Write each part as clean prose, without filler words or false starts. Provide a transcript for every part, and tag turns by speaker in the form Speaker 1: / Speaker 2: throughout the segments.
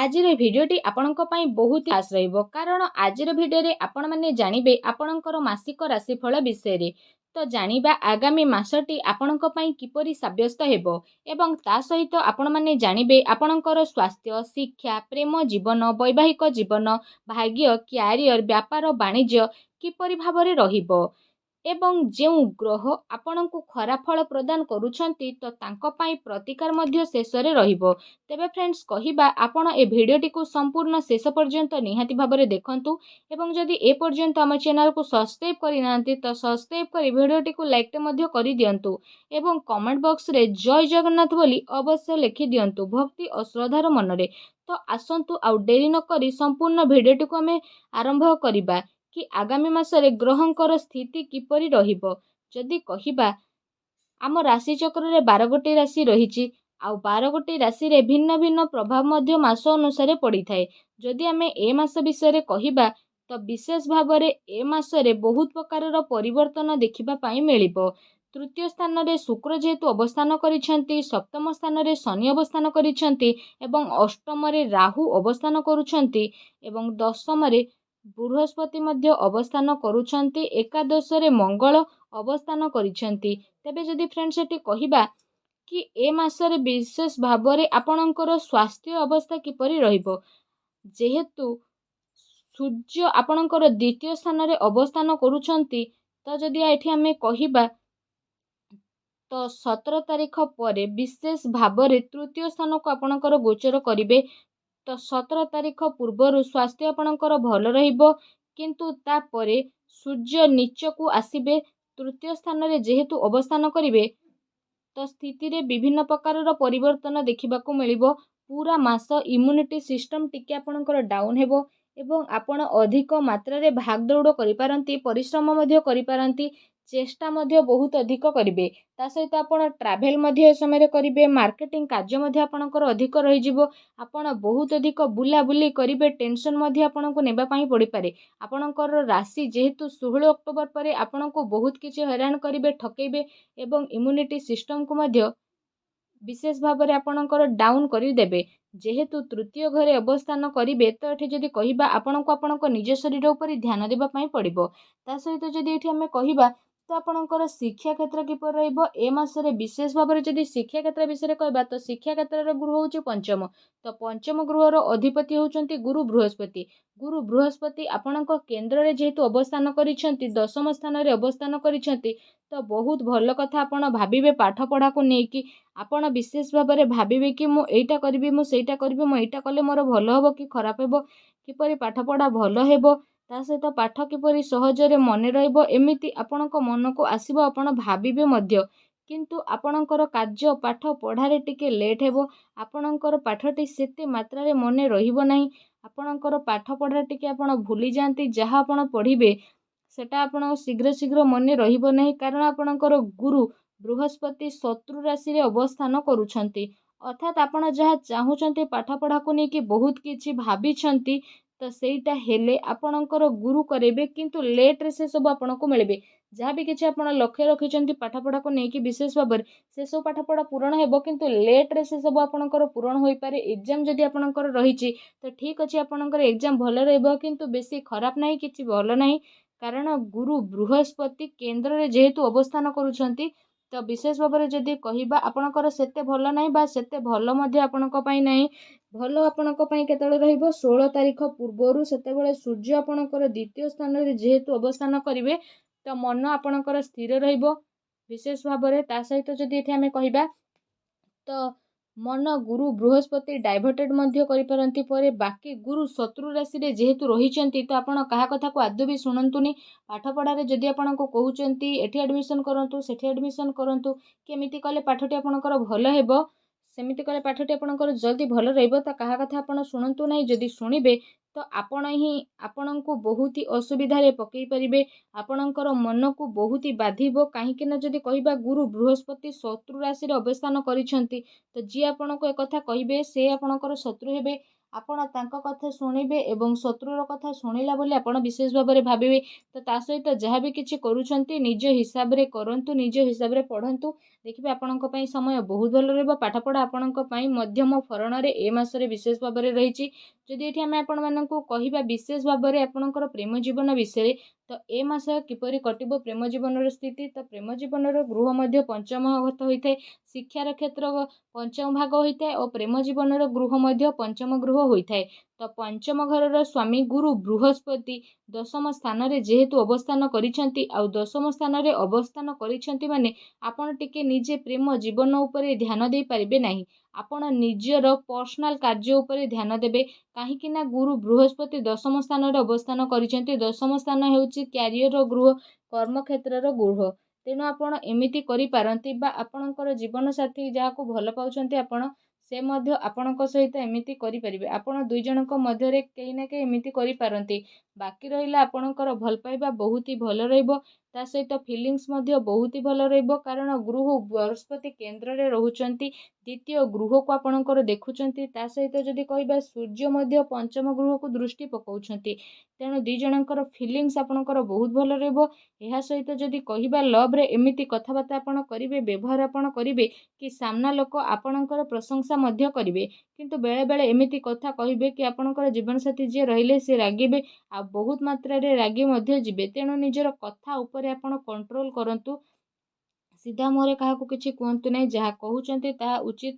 Speaker 1: ଆଜିର ଭିଡ଼ିଓଟି ଆପଣଙ୍କ ପାଇଁ ବହୁତ ଖାସ୍ ରହିବ କାରଣ ଆଜିର ଭିଡ଼ିଓରେ ଆପଣମାନେ ଜାଣିବେ ଆପଣଙ୍କର ମାସିକ ରାଶିଫଳ ବିଷୟରେ। ତ ଜାଣିବା ଆଗାମୀ ମାସଟି ଆପଣଙ୍କ ପାଇଁ କିପରି ସାବ୍ୟସ୍ତ ହେବ ଏବଂ ତା ସହିତ ଆପଣମାନେ ଜାଣିବେ ଆପଣଙ୍କର ସ୍ୱାସ୍ଥ୍ୟ, ଶିକ୍ଷା, ପ୍ରେମ ଜୀବନ, ବୈବାହିକ ଜୀବନ, ଭାଗ୍ୟ, କ୍ୟାରିୟର, ବ୍ୟାପାର, ବାଣିଜ୍ୟ କିପରି ଭାବରେ ରହିବ ଏବଂ ଯେଉଁ ଗ୍ରହ ଆପଣଙ୍କୁ ଖରାପ ଫଳ ପ୍ରଦାନ କରୁଛନ୍ତି ତ ତାଙ୍କ ପାଇଁ ପ୍ରତିକାର ମଧ୍ୟ ଶେଷରେ ରହିବ। ତେବେ ଫ୍ରେଣ୍ଡସ୍ କହିବା ଆପଣ ଏ ଭିଡ଼ିଓଟିକୁ ସମ୍ପୂର୍ଣ୍ଣ ଶେଷ ପର୍ଯ୍ୟନ୍ତ ନିହାତି ଭାବରେ ଦେଖନ୍ତୁ ଏବଂ ଯଦି ଏ ପର୍ଯ୍ୟନ୍ତ ଆମ ଚ୍ୟାନେଲକୁ ସବସ୍କ୍ରାଇବ୍ କରିନାହାନ୍ତି ତ ସବସ୍କ୍ରାଇବ୍ କରି ଭିଡ଼ିଓଟିକୁ ଲାଇକ୍ଟେ ମଧ୍ୟ କରିଦିଅନ୍ତୁ ଏବଂ କମେଣ୍ଟ ବକ୍ସରେ ଜୟ ଜଗନ୍ନାଥ ବୋଲି ଅବଶ୍ୟ ଲେଖିଦିଅନ୍ତୁ ଭକ୍ତି ଓ ଶ୍ରଦ୍ଧାର ମନରେ। ତ ଆସନ୍ତୁ ଆଉ ଡେରି ନକରି ସମ୍ପୂର୍ଣ୍ଣ ଭିଡ଼ିଓଟିକୁ ଆମେ ଆରମ୍ଭ କରିବା କି ଆଗାମୀ ମାସରେ ଗ୍ରହଙ୍କର ସ୍ଥିତି କିପରି ରହିବ। ଯଦି କହିବା ଆମ ରାଶିଚକ୍ରରେ 12 ଗୋଟି ରାଶି ରହିଛି ଆଉ 12 ଗୋଟି ରାଶିରେ ଭିନ୍ନ ଭିନ୍ନ ପ୍ରଭାବ ମଧ୍ୟ ମାସ ଅନୁସାରେ ପଡ଼ିଥାଏ। ଯଦି ଆମେ ଏ ମାସ ବିଷୟରେ କହିବା ତ ବିଶେଷ ଭାବରେ ଏ ମାସରେ ବହୁତ ପ୍ରକାରର ପରିବର୍ତ୍ତନ ଦେଖିବା ପାଇଁ ମିଳିବ। ତୃତୀୟ ସ୍ଥାନରେ ଶୁକ୍ର ଯେହେତୁ ଅବସ୍ଥାନ କରିଛନ୍ତି, ସପ୍ତମ ସ୍ଥାନରେ ଶନି ଅବସ୍ଥାନ କରିଛନ୍ତି ଏବଂ ଅଷ୍ଟମରେ ରାହୁ ଅବସ୍ଥାନ କରୁଛନ୍ତି ଏବଂ ଦଶମରେ ବୃହସ୍ପତି ମଧ୍ୟ ଅବସ୍ଥାନ କରୁଛନ୍ତି, ଏକାଦଶରେ ମଙ୍ଗଳ ଅବସ୍ଥାନ କରିଛନ୍ତି। ତେବେ ଯଦି ଫ୍ରେଣ୍ଡସ୍ ଏଠି କହିବା କି ଏ ମାସରେ ବିଶେଷ ଭାବରେ ଆପଣଙ୍କର ସ୍ୱାସ୍ଥ୍ୟ ଅବସ୍ଥା କିପରି ରହିବ, ଯେହେତୁ ସୂର୍ଯ୍ୟ ଆପଣଙ୍କର ଦ୍ୱିତୀୟ ସ୍ଥାନରେ ଅବସ୍ଥାନ କରୁଛନ୍ତି ତ ଯଦି ଏଠି ଆମେ କହିବା ତ 17 ତାରିଖ ପରେ ବିଶେଷ ଭାବରେ ତୃତୀୟ ସ୍ଥାନକୁ ଆପଣଙ୍କର ଗୋଚର କରିବେ। ତ 17 ତାରିଖ ପୂର୍ବରୁ ସ୍ୱାସ୍ଥ୍ୟ ଆପଣଙ୍କର ଭଲ ରହିବ କିନ୍ତୁ ତାପରେ ସୂର୍ଯ୍ୟ ନିଚକୁ ଆସିବେ, ତୃତୀୟ ସ୍ଥାନରେ ଯେହେତୁ ଅବସ୍ଥାନ କରିବେ ତ ସ୍ଥିତିରେ ବିଭିନ୍ନ ପ୍ରକାରର ପରିବର୍ତ୍ତନ ଦେଖିବାକୁ ମିଳିବ। ପୁରା ମାସ ଇମ୍ୟୁନିଟି ସିଷ୍ଟମ ଟିକେ ଆପଣଙ୍କର ଡାଉନ୍ ହେବ ଏବଂ ଆପଣ ଅଧିକ ମାତ୍ରାରେ ଭାଗଦୌଡ଼ କରିପାରନ୍ତି, ପରିଶ୍ରମ ମଧ୍ୟ କରିପାରନ୍ତି, ଚେଷ୍ଟା ମଧ୍ୟ ବହୁତ ଅଧିକ କରିବେ। ତା ସହିତ ଆପଣ ଟ୍ରାଭେଲ ମଧ୍ୟ ଏ ସମୟରେ କରିବେ, ମାର୍କେଟିଂ କାର୍ଯ୍ୟ ମଧ୍ୟ ଆପଣଙ୍କର ଅଧିକ ରହିଯିବ, ଆପଣ ବହୁତ ଅଧିକ ବୁଲାବୁଲି କରିବେ, ଟେନସନ୍ ମଧ୍ୟ ଆପଣଙ୍କୁ ନେବା ପାଇଁ ପଡ଼ିପାରେ। ଆପଣଙ୍କର ରାଶି ଯେହେତୁ 16 ଅକ୍ଟୋବର ପରେ ଆପଣଙ୍କୁ ବହୁତ କିଛି ହଇରାଣ କରିବେ, ଠକେଇବେ ଏବଂ ଇମ୍ୟୁନିଟି ସିଷ୍ଟମକୁ ମଧ୍ୟ ବିଶେଷ ଭାବରେ ଆପଣଙ୍କର ଡାଉନ୍ କରିଦେବେ। ଯେହେତୁ ତୃତୀୟ ଘରେ ଅବସ୍ଥାନ କରିବେ ତ ଏଠି ଯଦି କହିବା ଆପଣଙ୍କୁ ଆପଣଙ୍କ ନିଜ ଶରୀର ଉପରେ ଧ୍ୟାନ ଦେବା ପାଇଁ ପଡ଼ିବ। ତା ସହିତ ଯଦି ଏଠି ଆମେ କହିବା ତ ଆପଣଙ୍କର ଶିକ୍ଷା କ୍ଷେତ୍ର କିପରି ରହିବ ଏ ମାସରେ ବିଶେଷ ଭାବରେ ଯଦି ଶିକ୍ଷା କ୍ଷେତ୍ର ବିଷୟରେ କହିବା ତ ଶିକ୍ଷା କ୍ଷେତ୍ରର ଗୃହ ହେଉଛି ପଞ୍ଚମ। ତ ପଞ୍ଚମ ଗୃହର ଅଧିପତି ହେଉଛନ୍ତି ଗୁରୁ ବୃହସ୍ପତି। ଗୁରୁ ବୃହସ୍ପତି ଆପଣଙ୍କ କେନ୍ଦ୍ରରେ ଯେହେତୁ ଅବସ୍ଥାନ କରିଛନ୍ତି, ଦଶମ ସ୍ଥାନରେ ଅବସ୍ଥାନ କରିଛନ୍ତି ତ ବହୁତ ଭଲ କଥା ଆପଣ ଭାବିବେ ପାଠ ପଢ଼ାକୁ ନେଇକି। ଆପଣ ବିଶେଷ ଭାବରେ ଭାବିବେ କି ମୁଁ ଏଇଟା କରିବି, ମୁଁ ସେଇଟା କରିବି, ମୁଁ ଏଇଟା କଲେ ମୋର ଭଲ ହେବ କି ଖରାପ ହେବ, କିପରି ପାଠପଢ଼ା ଭଲ ହେବ, ତା ସହିତ ପାଠ କିପରି ସହଜରେ ମନେ ରହିବ, ଏମିତି ଆପଣଙ୍କ ମନକୁ ଆସିବ, ଆପଣ ଭାବିବେ ମଧ୍ୟ। କିନ୍ତୁ ଆପଣଙ୍କର କାର୍ଯ୍ୟ ପାଠ ପଢ଼ାରେ ଟିକେ ଲେଟ୍ ହେବ, ଆପଣଙ୍କର ପାଠଟି ସେତେ ମାତ୍ରାରେ ମନେ ରହିବ ନାହିଁ, ଆପଣଙ୍କର ପାଠ ପଢ଼ା ଟିକେ ଆପଣ ଭୁଲିଯାଆନ୍ତି, ଯାହା ଆପଣ ପଢ଼ିବେ ସେଟା ଆପଣଙ୍କ ଶୀଘ୍ର ଶୀଘ୍ର ମନେ ରହିବ ନାହିଁ କାରଣ ଆପଣଙ୍କର ଗୁରୁ ବୃହସ୍ପତି ଶତ୍ରୁ ରାଶିରେ ଅବସ୍ଥାନ କରୁଛନ୍ତି। ଅର୍ଥାତ୍ ଆପଣ ଯାହା ଚାହୁଁଛନ୍ତି ପାଠ ପଢ଼ାକୁ ନେଇକି ବହୁତ କିଛି ଭାବିଛନ୍ତି ତ ସେଇଟା ହେଲେ ଆପଣଙ୍କର ଗୁରୁ କରେଇବେ କିନ୍ତୁ ଲେଟ୍ରେ ସେସବୁ ଆପଣଙ୍କୁ ମିଳିବେ। ଯାହା ବି କିଛି ଆପଣ ଲକ୍ଷ୍ୟ ରଖିଛନ୍ତି ପାଠପଢ଼ାକୁ ନେଇକି ବିଶେଷ ଭାବରେ ସେସବୁ ପାଠପଢ଼ା ପୂରଣ ହେବ କିନ୍ତୁ ଲେଟ୍ରେ ସେସବୁ ଆପଣଙ୍କର ପୂରଣ ହୋଇପାରେ। ଏକ୍ଜାମ୍ ଯଦି ଆପଣଙ୍କର ରହିଛି ତ ଠିକ୍ ଅଛି, ଆପଣଙ୍କର ଏକ୍ଜାମ୍ ଭଲ ରହିବ କିନ୍ତୁ ବେଶୀ ଖରାପ ନାହିଁ, କିଛି ଭଲ ନାହିଁ କାରଣ ଗୁରୁ ବୃହସ୍ପତି କେନ୍ଦ୍ରରେ ଯେହେତୁ ଅବସ୍ଥାନ କରୁଛନ୍ତି ତ ବିଶେଷ ଭାବରେ ଯଦି କହିବା ଆପଣଙ୍କର ସେତେ ଭଲ ନାହିଁ ବା ସେତେ ଭଲ ମଧ୍ୟ ଆପଣଙ୍କ ପାଇଁ ନାହିଁ। ଭଲ ଆପଣଙ୍କ ପାଇଁ କେତେବେଳେ ରହିବ 16 ତାରିଖ ପୂର୍ବରୁ, ସେତେବେଳେ ସୂର୍ଯ୍ୟ ଆପଣଙ୍କର ଦ୍ୱିତୀୟ ସ୍ଥାନରେ ଯେହେତୁ ଅବସ୍ଥାନ କରିବେ ତ ମନ ଆପଣଙ୍କର ସ୍ଥିର ରହିବ ବିଶେଷ ଭାବରେ। ତା ସହିତ ଯଦି ଏଠି ଆମେ କହିବା ତ ମନ ଗୁରୁ ବୃହସ୍ପତି ଡାଇଭର୍ଟେଡ୍ ମଧ୍ୟ କରିପାରନ୍ତି ପରେ। ବାକି ଗୁରୁ ଶତ୍ରୁ ରାଶିରେ ଯେହେତୁ ରହିଛନ୍ତି ତ ଆପଣ କାହା କଥାକୁ ଆଦୌ ବି ଶୁଣନ୍ତୁନି। ପାଠପଢ଼ାରେ ଯଦି ଆପଣଙ୍କୁ କହୁଛନ୍ତି ଏଠି ଆଡ଼ମିସନ୍ କରନ୍ତୁ, ସେଠି ଆଡ଼ମିସନ୍ କରନ୍ତୁ, କେମିତି କଲେ ପାଠଟି ଆପଣଙ୍କର ଭଲ ହେବ, ସେମିତି କଲେ ପାଠଟି ଆପଣଙ୍କର ଜଲ୍ଦି ଭଲ ରହିବ ତ କାହା କଥା ଆପଣ ଶୁଣନ୍ତୁ ନାହିଁ। ଯଦି ଶୁଣିବେ ତ ଆପଣ ହିଁ ଆପଣଙ୍କୁ ବହୁତ ଅସୁବିଧାରେ ପକାଇ ପାରିବେ, ଆପଣଙ୍କର ମନକୁ ବହୁତ ବାଧିବ। କାହିଁକି ନା ଯଦି କହିବା ଗୁରୁ ବୃହସ୍ପତି ଶତ୍ରୁ ରାଶିରେ ଅବସ୍ଥାନ କରିଛନ୍ତି ତ ଯିଏ ଆପଣଙ୍କୁ ଏକଥା କହିବେ ସେ ଆପଣଙ୍କର ଶତ୍ରୁ ହେବେ, ଆପଣ ତାଙ୍କ କଥା ଶୁଣିବେ ଏବଂ ଶତ୍ରୁର କଥା ଶୁଣିଲା ବୋଲି ଆପଣ ବିଶେଷ ଭାବରେ ଭାବିବେ। ତ ତା ସହିତ ଯାହା ବି କିଛି କରୁଛନ୍ତି ନିଜ ହିସାବରେ କରନ୍ତୁ, ନିଜ ହିସାବରେ ପଢ଼ନ୍ତୁ, ଦେଖିବେ ଆପଣଙ୍କ ପାଇଁ ସମୟ ବହୁତ ଭଲ ରହିବ। ପାଠପଢ଼ା ଆପଣଙ୍କ ପାଇଁ ମଧ୍ୟମ ଫରଣରେ ଏ ମାସରେ ବିଶେଷ ଭାବରେ ରହିଛି। ଯଦି ଏଠି ଆମେ ଆପଣମାନଙ୍କୁ କହିବା ବିଶେଷ ଭାବରେ ଆପଣଙ୍କର ପ୍ରେମ ଜୀବନ ବିଷୟରେ, ତ ଏ ମାସ କିପରି କଟିବ ପ୍ରେମ ଜୀବନର ସ୍ଥିତି, ତ ପ୍ରେମ ଜୀବନର ଗୃହ ମଧ୍ୟ ପଞ୍ଚମ ଘର ହୋଇଥାଏ। ଶିକ୍ଷାର କ୍ଷେତ୍ର ପଞ୍ଚମ ଭାଗ ହୋଇଥାଏ ଓ ପ୍ରେମ ଜୀବନର ଗୃହ ମଧ୍ୟ ପଞ୍ଚମ ଗୃହ ହୋଇଥାଏ। ତ ପଞ୍ଚମ ଘରର ସ୍ୱାମୀ ଗୁରୁ ବୃହସ୍ପତି ଦଶମ ସ୍ଥାନରେ ଯେହେତୁ ଅବସ୍ଥାନ କରିଛନ୍ତି, ଆଉ ଦଶମ ସ୍ଥାନରେ ଅବସ୍ଥାନ କରିଛନ୍ତି ମାନେ ଆପଣ ଟିକେ ନିଜେ ପ୍ରେମ ଜୀବନ ଉପରେ ଧ୍ୟାନ ଦେଇପାରିବେ ନାହିଁ। ଆପଣ ନିଜର ପର୍ସନାଲ କାର୍ଯ୍ୟ ଉପରେ ଧ୍ୟାନ ଦେବେ। କାହିଁକି ନା ଗୁରୁ ବୃହସ୍ପତି ଦଶମ ସ୍ଥାନରେ ଅବସ୍ଥାନ କରିଛନ୍ତି। ଦଶମ ସ୍ଥାନ ହେଉଛି କ୍ୟାରିୟର ଗୃହ, କର୍ମକ୍ଷେତ୍ରର ଗୃହ। ତେଣୁ ଆପଣ ଏମିତି କରିପାରନ୍ତି ବା ଆପଣଙ୍କର ଜୀବନସାଥୀ ଯାହାକୁ ଭଲ ପାଉଛନ୍ତି ଆପଣ, ସେ ମଧ୍ୟ ଆପଣଙ୍କ ସହିତ ଏମିତି କରିପାରିବେ। ଆପଣ ଦୁଇ ଜଣଙ୍କ ମଧ୍ୟରେ କେହି ନା କେହି ଏମିତି କରିପାରନ୍ତି। ବାକି ରହିଲା ଆପଣଙ୍କର ଭଲ ପାଇବା ବହୁତ ହି ଭଲ ରହିବ। ତା ସହିତ ଫିଲିଙ୍ଗସ୍ ମଧ୍ୟ ବହୁତ ହି ଭଲ ରହିବ। କାରଣ ଗୃହ ବୃହସ୍ପତି କେନ୍ଦ୍ରରେ ରହୁଛନ୍ତି, ଦ୍ୱିତୀୟ ଗୃହକୁ ଆପଣଙ୍କର ଦେଖୁଛନ୍ତି। ତା ସହିତ ଯଦି କହିବା ସୂର୍ଯ୍ୟ ମଧ୍ୟ ପଞ୍ଚମ ଗୃହକୁ ଦୃଷ୍ଟି ପକାଉଛନ୍ତି। ତେଣୁ ଦୁଇ ଜଣଙ୍କର ଫିଲିଙ୍ଗସ୍ ଆପଣଙ୍କର ବହୁତ ଭଲ ରହିବ। ଏହା ସହିତ ଯଦି କହିବା ଲଭ୍ରେ ଏମିତି କଥାବାର୍ତ୍ତା ଆପଣ କରିବେ, ବ୍ୟବହାର ଆପଣ କରିବେ କି ସାମ୍ନା ଲୋକ ଆପଣଙ୍କର ପ୍ରଶଂସା ମଧ୍ୟ କରିବେ। କିନ୍ତୁ ବେଳେବେଳେ ଏମିତି କଥା କହିବେ କି ଆପଣଙ୍କର ଜୀବନସାଥୀ ଯିଏ ରହିଲେ ସେ ରାଗିବେ, ଆଉ ବହୁତ ମାତ୍ରାରେ ରାଗି ମଧ୍ୟ ଯିବେ। ତେଣୁ ନିଜର କଥା ଉପରେ ଆପଣ କଣ୍ଟ୍ରୋଲ କରନ୍ତୁ। ସିଧା ମୁହଁରେ କାହାକୁ କିଛି କୁହନ୍ତୁ ନାହିଁ। ଯାହା କହୁଛନ୍ତି ତାହା ଉଚିତ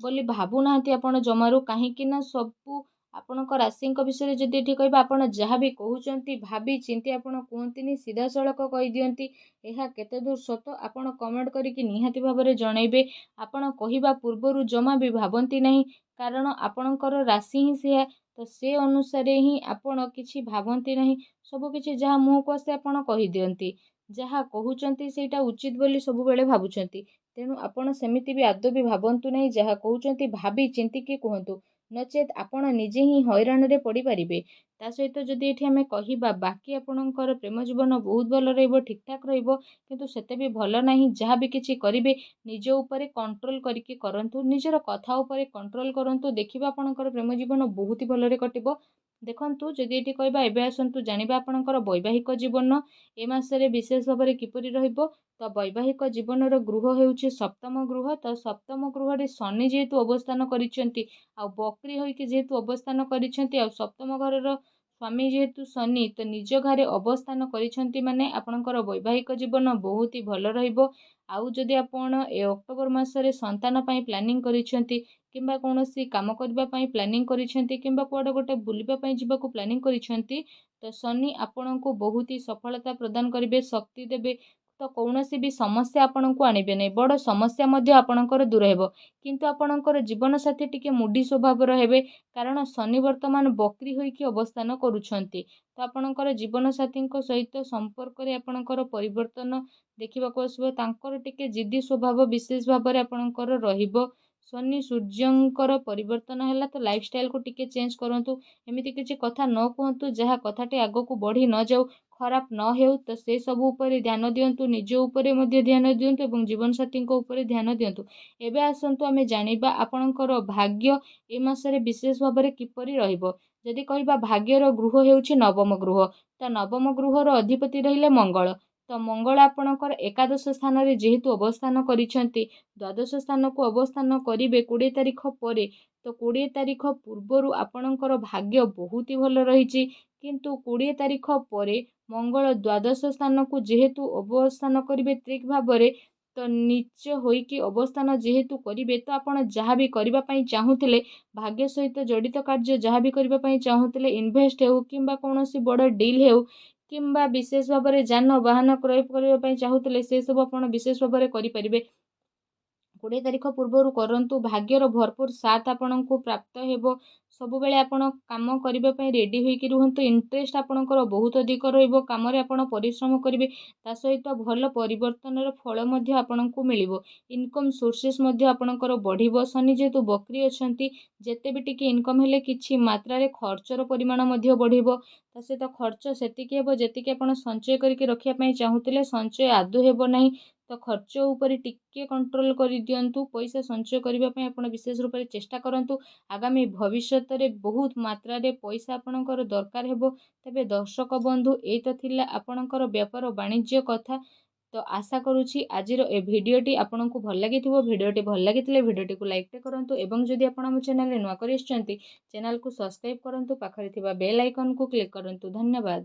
Speaker 1: ବୋଲି ଭାବୁନାହାନ୍ତି ଆପଣ ଜମାରୁ। କାହିଁକି ନା ସବୁ ଆପଣଙ୍କ ରାଶିଙ୍କ ବିଷୟରେ ଯଦି ଏଠି କହିବା, ଆପଣ ଯାହା ବି କହୁଛନ୍ତି ଭାବି ଚିନ୍ତି ଆପଣ କୁହନ୍ତିନି, ସିଧାସଳଖ କହିଦିଅନ୍ତି। ଏହା କେତେ ଦୂର ସତ ଆପଣ କମେଣ୍ଟ କରିକି ନିହାତି ଭାବରେ ଜଣାଇବେ। ଆପଣ କହିବା ପୂର୍ବରୁ ଜମା ବି ଭାବନ୍ତି ନାହିଁ, କାରଣ ଆପଣଙ୍କର ରାଶି ହିଁ ସେୟା। ତ ସେ ଅନୁସାରେ ହିଁ ଆପଣ କିଛି ଭାବନ୍ତି ନାହିଁ। ସବୁକିଛି ଯାହା ମୁହଁକୁ ଆସେ ଆପଣ କହିଦିଅନ୍ତି। ଯାହା କହୁଛନ୍ତି ସେଇଟା ଉଚିତ ବୋଲି ସବୁବେଳେ ଭାବୁଛନ୍ତି। ତେଣୁ ଆପଣ ସେମିତି ବି ଆଦୌ ବି ଭାବନ୍ତୁ ନାହିଁ। ଯାହା କହୁଛନ୍ତି ଭାବି ଚିନ୍ତିକି କୁହନ୍ତୁ, ନଚେତ୍ ଆପଣ ନିଜେ ହିଁ ହଇରାଣରେ ପଡ଼ିପାରିବେ। ତା ସହିତ ଯଦି ଏଠି ଆମେ କହିବା ବାକି ଆପଣଙ୍କର ପ୍ରେମ ଜୀବନ ବହୁତ ଭଲ ରହିବ, ଠିକଠାକ୍ ରହିବ। କିନ୍ତୁ ସେତେ ବି ଭଲ ନାହିଁ। ଯାହା ବି କିଛି କରିବେ ନିଜ ଉପରେ କଣ୍ଟ୍ରୋଲ କରିକି କରନ୍ତୁ। ନିଜର କଥା ଉପରେ କଣ୍ଟ୍ରୋଲ କରନ୍ତୁ। ଦେଖିବା ଆପଣଙ୍କର ପ୍ରେମ ଜୀବନ ବହୁତ ହି ଭଲରେ କଟିବ। ଦେଖନ୍ତୁ ଯଦି ଏଠି କହିବା, ଏବେ ଆସନ୍ତୁ ଜାଣିବା ଆପଣଙ୍କର ବୈବାହିକ ଜୀବନ ଏ ମାସରେ ବିଶେଷ ଭାବରେ କିପରି ରହିବ। ତ ବୈବାହିକ ଜୀବନର ଗୃହ ହେଉଛି ସପ୍ତମ ଗୃହ। ତ ସପ୍ତମ ଗୃହରେ ଶନି ଯେହେତୁ ଅବସ୍ଥାନ କରିଛନ୍ତି, ଆଉ ବକ୍ରି ହୋଇକି ଯେହେତୁ ଅବସ୍ଥାନ କରିଛନ୍ତି, ଆଉ ସପ୍ତମ ଘରର ସ୍ୱାମୀ ଯେହେତୁ ଶନି, ତ ନିଜ ଘରେ ଅବସ୍ଥାନ କରିଛନ୍ତି ମାନେ ଆପଣଙ୍କର ବୈବାହିକ ଜୀବନ ବହୁତ ହି ଭଲ ରହିବ। ଆଉ ଯଦି ଆପଣ ଏ ଅକ୍ଟୋବର ମାସରେ ସନ୍ତାନ ପାଇଁ ପ୍ଲାନିଂ କରିଛନ୍ତି, କିମ୍ବା କୌଣସି କାମ କରିବା ପାଇଁ ପ୍ଲାନିଂ କରିଛନ୍ତି, କିମ୍ବା କୁଆଡ଼େ ଗୋଟେ ବୁଲିବା ପାଇଁ ଯିବାକୁ ପ୍ଲାନିଂ କରିଛନ୍ତି, ତ ଶନି ଆପଣଙ୍କୁ ବହୁତ ହି ସଫଳତା ପ୍ରଦାନ କରିବେ, ଶକ୍ତି ଦେବେ। ତ କୌଣସି ବି ସମସ୍ୟା ଆପଣଙ୍କୁ ଆଣିବେ ନାହିଁ। ବଡ଼ ସମସ୍ୟା ମଧ୍ୟ ଆପଣଙ୍କର ଦୂର ହେବ। କିନ୍ତୁ ଆପଣଙ୍କର ଜୀବନସାଥୀ ଟିକେ ମୁଡ଼ି ସ୍ୱଭାବର ହେବେ, କାରଣ ଶନି ବର୍ତ୍ତମାନ ବକ୍ରି ହୋଇକି ଅବସ୍ଥାନ କରୁଛନ୍ତି। ତ ଆପଣଙ୍କର ଜୀବନସାଥୀଙ୍କ ସହିତ ସମ୍ପର୍କରେ ଆପଣଙ୍କର ପରିବର୍ତ୍ତନ ଦେଖିବାକୁ ଆସିବ। ତାଙ୍କର ଟିକେ ଜିଦ୍ଦି ସ୍ୱଭାବ ବିଶେଷ ଭାବରେ ଆପଣଙ୍କର ରହିବ। ଶନି ସୂର୍ଯ୍ୟଙ୍କର ପରିବର୍ତ୍ତନ ହେଲା, ତ ଲାଇଫଷ୍ଟାଇଲକୁ ଟିକେ ଚେଞ୍ଜ କରନ୍ତୁ। ଏମିତି କିଛି କଥା ନ କୁହନ୍ତୁ ଯାହା କଥାଟି ଆଗକୁ ବଢ଼ି ନ ଯାଉ, ଖରାପ ନ ହେଉ। ତ ସେ ସବୁ ଉପରେ ଧ୍ୟାନ ଦିଅନ୍ତୁ। ନିଜ ଉପରେ ମଧ୍ୟ ଧ୍ୟାନ ଦିଅନ୍ତୁ ଏବଂ ଜୀବନସାଥୀଙ୍କ ଉପରେ ଧ୍ୟାନ ଦିଅନ୍ତୁ। ଏବେ ଆସନ୍ତୁ ଆମେ ଜାଣିବା ଆପଣଙ୍କର ଭାଗ୍ୟ ଏ ମାସରେ ବିଶେଷ ଭାବରେ କିପରି ରହିବ। ଯଦି କହିବା ଭାଗ୍ୟର ଗୃହ ହେଉଛି ନବମ ଗୃହ। ତ ନବମ ଗୃହର ଅଧିପତି ରହିଲେ ମଙ୍ଗଳ। ତ ମଙ୍ଗଳ ଆପଣଙ୍କର ଏକାଦଶ ସ୍ଥାନରେ ଯେହେତୁ ଅବସ୍ଥାନ କରିଛନ୍ତି, ଦ୍ୱାଦଶ ସ୍ଥାନକୁ ଅବସ୍ଥାନ କରିବେ 20 ତାରିଖ ପରେ। ତ 20 ତାରିଖ ପୂର୍ବରୁ ଆପଣଙ୍କର ଭାଗ୍ୟ ବହୁତ ହି ଭଲ ରହିଛି। କିନ୍ତୁ 20 ତାରିଖ ପରେ ମଙ୍ଗଳ ଦ୍ୱାଦଶ ସ୍ଥାନକୁ ଯେହେତୁ ଅବସ୍ଥାନ କରିବେ ଠିକ୍ ଭାବରେ, ତ ନିଚ ହୋଇକି ଅବସ୍ଥାନ ଯେହେତୁ କରିବେ, ତ ଆପଣ ଯାହା ବି କରିବା ପାଇଁ ଚାହୁଁଥିଲେ, ଭାଗ୍ୟ ସହିତ ଜଡ଼ିତ କାର୍ଯ୍ୟ ଯାହା ବି କରିବା ପାଇଁ ଚାହୁଁଥିଲେ, ଇନଭେଷ୍ଟ ହେଉ କିମ୍ବା କୌଣସି ବଡ଼ ଡିଲ୍ ହେଉ, କିମ୍ବା ବିଶେଷ ଭାବରେ ଯାନବାହନ କ୍ରୟ କରିବା ପାଇଁ ଚାହୁଁଥିଲେ, ସେସବୁ ଆପଣ ବିଶେଷ ଭାବରେ କରିପାରିବେ। 20 ତାରିଖ ପୂର୍ବରୁ କରନ୍ତୁ। ଭାଗ୍ୟର ଭରପୁର ସାଥ ଆପଣଙ୍କୁ ପ୍ରାପ୍ତ ହେବ। ସବୁବେଳେ ଆପଣ କାମ କରିବା ପାଇଁ ରେଡ଼ି ହୋଇକି ରୁହନ୍ତୁ। ଇଣ୍ଟରେଷ୍ଟ ଆପଣଙ୍କର ବହୁତ ଅଧିକ ରହିବ। କାମରେ ଆପଣ ପରିଶ୍ରମ କରିବେ। ତା ସହିତ ଭଲ ପରିବର୍ତ୍ତନର ଫଳ ମଧ୍ୟ ଆପଣଙ୍କୁ ମିଳିବ। ଇନକମ୍ ସୋର୍ସେସ୍ ମଧ୍ୟ ଆପଣଙ୍କର ବଢ଼ିବ। ଶନି ଯେହେତୁ ବକ୍ରି ଅଛନ୍ତି, ଯେତେ ବି ଟିକେ ଇନକମ୍ ହେଲେ କିଛି ମାତ୍ରାରେ ଖର୍ଚ୍ଚର ପରିମାଣ ମଧ୍ୟ ବଢ଼ିବ। ତା ସହିତ ଖର୍ଚ୍ଚ ସେତିକି ହେବ ଯେତିକି ଆପଣ ସଞ୍ଚୟ କରିକି ରଖିବା ପାଇଁ ଚାହୁଁଥିଲେ, ସଞ୍ଚୟ ଆଦୌ ହେବ ନାହିଁ। ତ ଖର୍ଚ୍ଚ ଉପରେ ଟିକେ କଣ୍ଟ୍ରୋଲ କରିଦିଅନ୍ତୁ। ପଇସା ସଞ୍ଚୟ କରିବା ପାଇଁ ଆପଣ ବିଶେଷ ରୂପରେ ଚେଷ୍ଟା କରନ୍ତୁ। ଆଗାମୀ ଭବିଷ୍ୟତରେ ବହୁତ ମାତ୍ରାରେ ପଇସା ଆପଣଙ୍କର ଦରକାର ହେବ। ତେବେ ଦର୍ଶକ ବନ୍ଧୁ, ଏଇ ତ ଥିଲା ଆପଣଙ୍କର ବ୍ୟାପାର ବାଣିଜ୍ୟ କଥା। ତ ଆଶା କରୁଛି ଆଜିର ଏ ଭିଡ଼ିଓଟି ଆପଣଙ୍କୁ ଭଲ ଲାଗିଥିବ। ଭିଡ଼ିଓଟି ଭଲ ଲାଗିଥିଲେ ଭିଡ଼ିଓଟିକୁ ଲାଇକ୍ଟେ କରନ୍ତୁ ଏବଂ ଯଦି ଆପଣ ଆମ ଚ୍ୟାନେଲରେ ନୂଆ କରି ଆସିଛନ୍ତି ଚ୍ୟାନେଲକୁ ସବସ୍କ୍ରାଇବ୍ କରନ୍ତୁ। ପାଖରେ ଥିବା ବେଲ୍ ଆଇକନ୍କୁ କ୍ଲିକ୍ କରନ୍ତୁ। ଧନ୍ୟବାଦ।